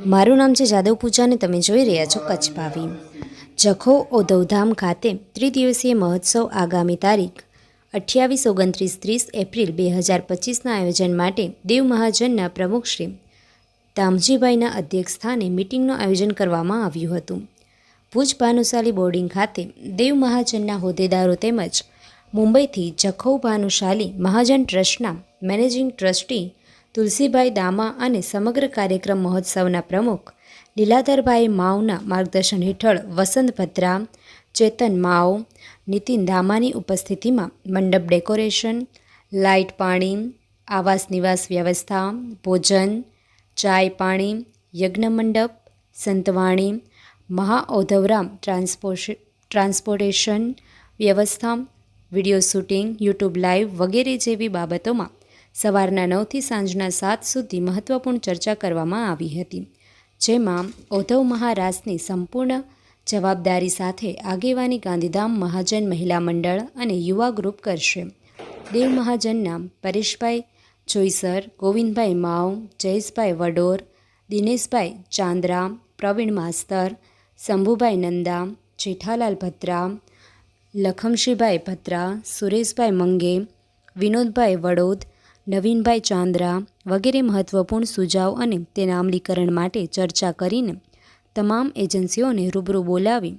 મારું નામ છે જાદવ પૂજા અને તમે જોઈ રહ્યા છો કચ્છ ભાવી. જખૌ ઔધવધામ ખાતે ત્રિદિવસીય મહોત્સવ આગામી તારીખ 28, 29, 30 એપ્રિલ 2025ના આયોજન માટે દેવ મહાજનના પ્રમુખ શ્રી દામજીભાઈના અધ્યક્ષસ્થાને મિટિંગનું આયોજન કરવામાં આવ્યું હતું. ભુજ ભાનુશાલી બોર્ડિંગ ખાતે દેવ મહાજનના હોદ્દેદારો તેમજ મુંબઈથી જખૌ ભાનુશાલી મહાજન ટ્રસ્ટના મેનેજિંગ ટ્રસ્ટી તુલસીભાઈ દામા અને સમગ્ર કાર્યક્રમ મહોત્સવના પ્રમુખ લીલાધરભાઈ માવના માર્ગદર્શન હેઠળ વસંત ભદ્રા, ચેતન માવ, નીતિન દામાની ઉપસ્થિતિમાં મંડપ ડેકોરેશન, લાઇટ પાણી, આવાસ નિવાસ વ્યવસ્થા, ભોજન, ચાય પાણી, યજ્ઞ મંડપ, સંતવાણી, મહાઔધવરામ ટ્રાન્સપોર્ટેશન વ્યવસ્થા, વિડીયો શૂટિંગ, યુટ્યુબ લાઈવ વગેરે જેવી બાબતોમાં સવારના 9થી સાંજના 7 સુધી મહત્વપૂર્ણ ચર્ચા કરવામાં આવી હતી, જેમાં ઔધવ મહારાસની સંપૂર્ણ જવાબદારી સાથે આગેવાની ગાંધીધામ મહાજન મહિલા મંડળ અને યુવા ગ્રુપ કરશે. દેવ મહાજનના પરેશભાઈ જોઈસર, ગોવિંદભાઈ માવ, જયેશભાઈ વડોર, દિનેશભાઈ ચાંદ્રા, પ્રવીણ માસ્તર, શંભુભાઈ નંદા, જેઠાલાલ ભદ્રા, લખમશીભાઈ ભદ્રા, સુરેશભાઈ મંગે, વિનોદભાઈ વડોદ, નવીનભાઈ ચાંદ્રા વગેરે મહત્વપૂર્ણ સુઝાવ અને તેના અમલીકરણ માટે ચર્ચા કરીને તમામ એજન્સીઓને રૂબરૂ બોલાવી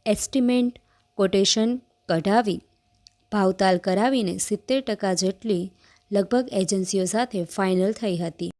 એસ્ટિમેટ કોટેશન કઢાવી ભાવતાલ કરાવીને 70% જેટલી લગભગ એજન્સીઓ સાથે ફાઇનલ થઈ હતી.